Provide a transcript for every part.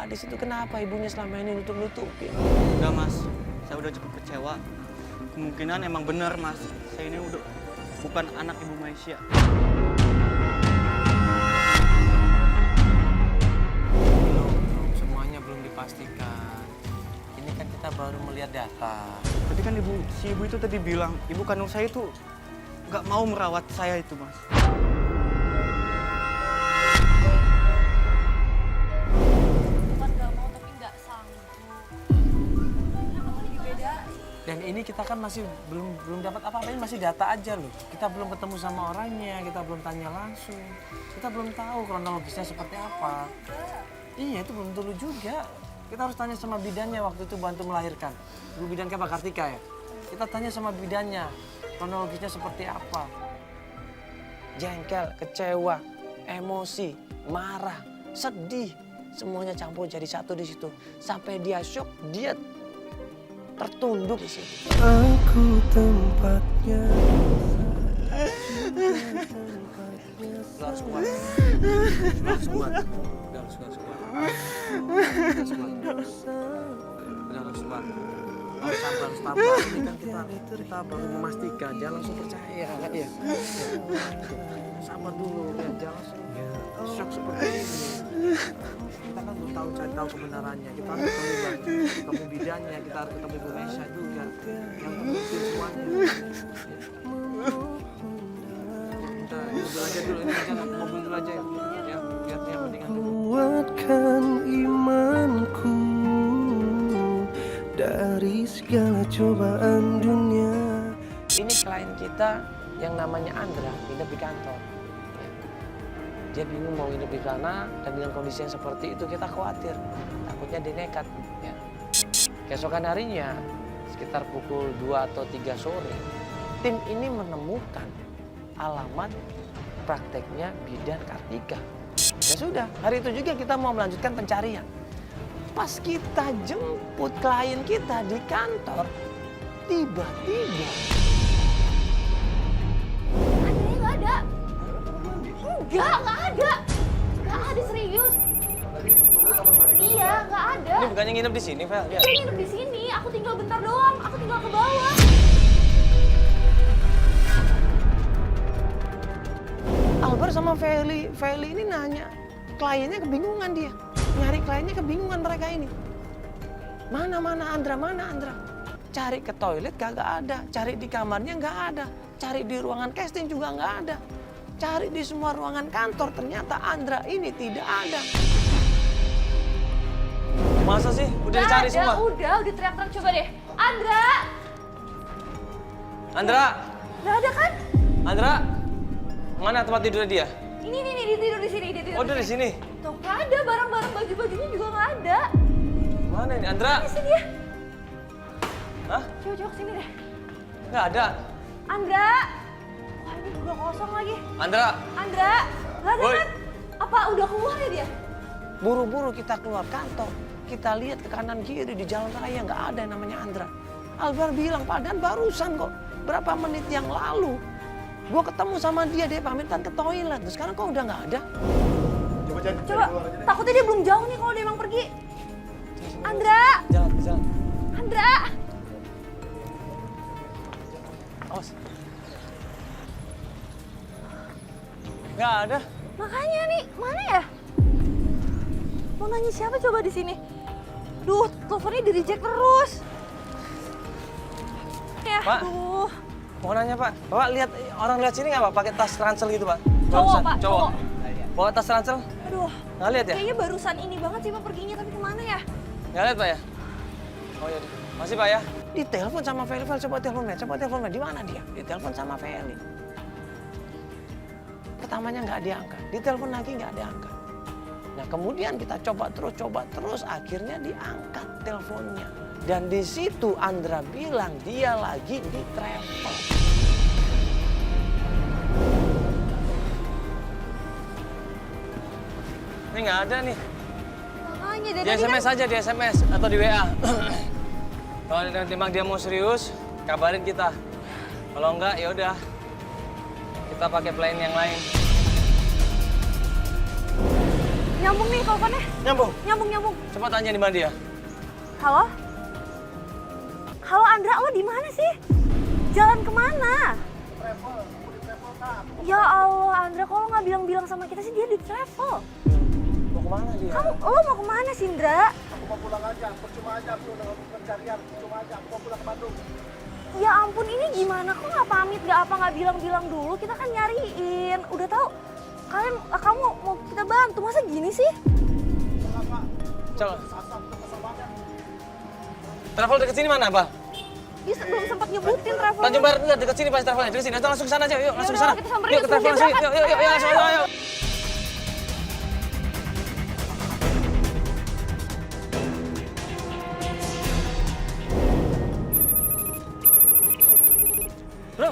Pak Ades itu kenapa ibunya selama ini nutup-nutupin? Udah Mas, saya udah cukup kecewa. Kemungkinan emang bener Mas, saya ini udah bukan anak Ibu Maisya. Belum, semuanya belum dipastikan. Ini kan kita baru melihat data. Tapi kan si ibu itu tadi bilang, ibu kandung saya itu nggak mau merawat saya itu Mas. Bukan nggak mau tapi nggak sanggup. Kenapa dibedain? Dan ini kita kan masih belum dapat apa-apa, ini masih data aja loh. Kita belum ketemu sama orangnya, kita belum tanya langsung. Kita belum tahu kronologisnya seperti apa. Iya, itu belum dulu juga. Kita harus tanya sama bidannya waktu itu bantu melahirkan. Bu bidan Pak Kartika ya. Kita tanya sama bidannya, kronologisnya seperti apa. Jengkel, kecewa, emosi, marah, sedih. Semuanya campur jadi satu di situ. Sampai dia shock, dia tertunduk di situ. Aku tempatnya. Lo harus kuat. Lo harus kuat. Udah harus kuat. Udah harus kuat. Harus sabar, harus tabah. Ini kan kita baru memastikan, jangan langsung percaya, kan ya? Sabar dulu, ya. Jangan langsung shock seperti ini. Kita kan belum cari tahu kebenarannya. Kita harus ketemu bidannya, kita harus ketemu Ibu Maisya juga. Yang mungkin semuanya. Kita mobil aja dulu, ini aja mobil dulu aja ya. Ya, biar dia mendingan dulu. Kuatkan imanku dari segala cobaan dunia. Ini klien kita yang namanya Andra hidup di kantor. Dia bingung mau hidup di sana dan dengan kondisi yang seperti itu kita khawatir. Takutnya dia nekat. Ya. Keesokan harinya sekitar pukul 2 atau 3 sore tim ini menemukan alamat prakteknya bidan Kartika. Ya sudah, hari itu juga kita mau melanjutkan pencarian. Pas kita jemput klien kita di kantor, tiba-tiba Andrenya nggak ada. Nggak ada. Nggak ada serius. Iya, nggak ada. ini bukannya nginep di sini, Vel? Ya. Saya nginep di sini. Aku tinggal bentar doang. Aku tinggal ke bawah. Albert sama Feli ini nanya, kliennya kebingungan dia. Nyari kliennya kebingungan mereka ini. Mana Andra? Cari ke toilet kagak ada, cari di kamarnya nggak ada, cari di ruangan casting juga nggak ada. Cari di semua ruangan kantor, ternyata Andra ini tidak ada. Masa sih? Udah Nggak dicari ada, semua? udah teriak-teriak coba deh. Andra! Andra! Nggak ada kan? Andra! Mana tempat tidurnya dia? Ini dia tidur di sini. Dia tidur Oh, udah di sini? Tuh, nggak ada. Barang-barang baju-bajunya juga nggak ada. Mana ini? Andra? Mana sih dia? Hah? Coba kesini deh. Nggak ada. Andra! Wah, ini udah kosong lagi. Andra! Andra! Nggak ada Woi. kan? Apa udah keluar ya dia? Buru-buru kita keluar kantor. Kita lihat ke kanan kiri di jalan raya nggak ada yang namanya Andra. Alvar bilang, padahal barusan kok. Berapa menit yang lalu. Gue ketemu sama dia pamitan ke toilet. Terus sekarang kok udah nggak ada. Coba, takutnya dia belum jauh nih kalau dia emang pergi. Andra! Jalan. Andra! Awas. Nggak ada. Makanya nih, mana ya? Mau nanya siapa coba di sini? Duh, teleponnya di-reject terus. Ya, Pak. aduh. Mau nanya Pak, Bapak lihat orang lihat sini nggak Pak? Pakai tas ransel gitu Pak? Cowok, Barusan, Pak, cowok. cowok. Bawa tas ransel? Aduh, Nggak lihat ya? kayaknya barusan ini banget sih mau perginya, tapi kemana ya? Nggak lihat Pak ya? Oh iya, masih Pak ya? Ditelepon sama Feli, coba telepon Di mana dia? Ditelepon sama Feli. Pertamanya nggak diangkat, ditelepon lagi nggak diangkat. Nah kemudian kita coba terus, akhirnya diangkat teleponnya. Dan di situ Andra bilang dia lagi di travel. Ini nggak ada nih. Makanya dari Di tadi SMS kan aja, di SMS atau di WA. Kalau memang dia mau serius, kabarin kita. Kalau enggak, ya udah. Kita pakai plan yang lain. ya Nyambung nih teleponnya. Nyambung. Nyambung. Coba tanya di mana dia. Halo? Halo Andra, lo di mana sih? Jalan kemana? Ya Allah, Andra, kok lo nggak bilang-bilang sama kita sih dia di travel? Mau kemana dia? Lo mau kemana sih, Indra? Aku mau pulang aja, percuma aja aku dengan pencarian, percuma aja aku mau pulang ke Bandung. Ya ampun, ini gimana? Kok nggak pamit, nggak bilang-bilang dulu? Kita kan nyariin. Udah tahu, kamu mau kita bantu, masa gini sih? Coba. Travel dekat sini mana, Pak? Dia belum sempat nyebutin travel. Tanjung Barat enggak dekat sini pas travelnya. Dekat sini. Langsung ke sana aja. Yuk, langsung ke sana. Kita samperin Yuk ke travel langsung. Yuk, langsung ayo. Bro,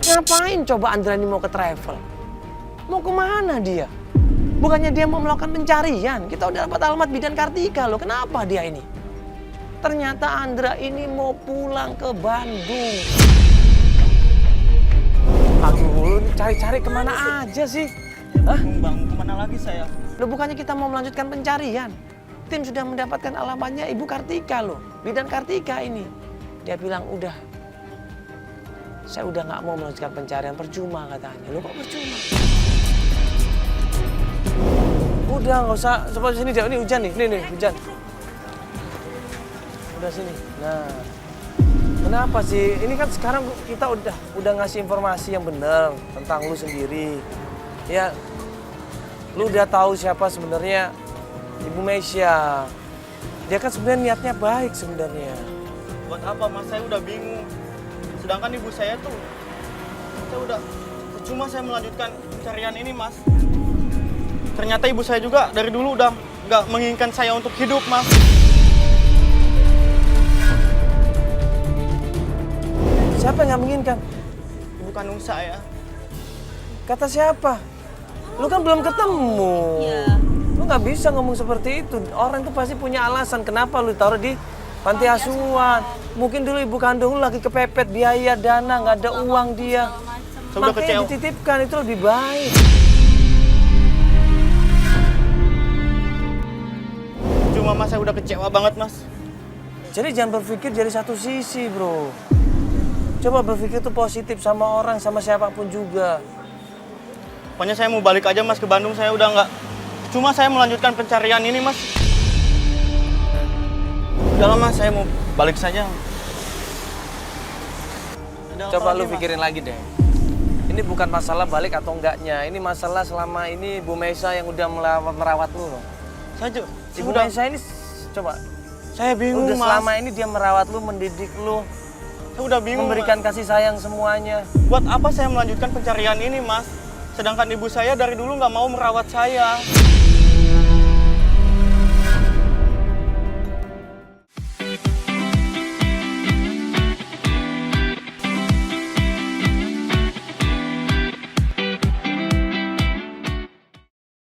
ngapain coba Andrani mau ke travel? Mau kemana dia? Bukannya dia mau melakukan pencarian. Kita udah dapat alamat bidan Kartika loh. Kenapa dia ini? Ternyata Andra ini mau pulang ke Bandung. Aduh, lu cari-cari kemana aja sih? Hah? Bang, kemana lagi saya? Loh, bukannya kita mau melanjutkan pencarian? Tim sudah mendapatkan alamatnya Ibu Kartika loh. Bidan Kartika ini. Dia bilang udah. Saya udah nggak mau melanjutkan pencarian, percuma katanya. Loh kok percuma? Udah nggak usah, coba sini deh. Ini hujan nih, nih hujan. Udah sini. Nah, kenapa sih? Ini kan sekarang kita udah ngasih informasi yang benar tentang lu sendiri. Ya, lu udah tahu siapa sebenarnya Ibu Meisha. Dia kan sebenarnya niatnya baik sebenarnya. Buat apa mas? Saya udah bingung. Sedangkan ibu saya tuh, saya udah percuma saya melanjutkan pencarian ini mas. Ternyata ibu saya juga dari dulu udah nggak menginginkan saya untuk hidup mas. Siapa yang nggak menginginkan? Ibu kandung saya. Kata siapa? Lu kan belum ketemu. Lu nggak bisa ngomong seperti itu. Orang itu pasti punya alasan kenapa lu taruh di panti asuhan. Mungkin dulu ibu kandung lu lagi kepepet biaya dana, nggak ada uang dia. Saya udah Makanya kecewa. dititipkan, itu lebih baik. Cuma mas saya udah kecewa banget mas. Jadi jangan berpikir dari satu sisi, bro. Coba berpikir tuh positif sama orang, sama siapapun juga. Pokoknya saya mau balik aja mas ke Bandung. Saya udah nggak. Cuma saya melanjutkan pencarian ini mas. Udah lama saya mau balik saja. Ada apa Coba lagi, lu Mas? pikirin lagi deh. Ini bukan masalah balik atau enggaknya. Ini masalah selama ini Bu Meisha yang udah merawat lu loh. Saya Ibu udah. Meisha ini coba. Saya bingung Udah mas. selama ini dia merawat lu, mendidik lu, Saya udah bingung. memberikan Mas. kasih sayang semuanya. Buat apa saya melanjutkan pencarian ini mas? Sedangkan ibu saya dari dulu nggak mau merawat saya.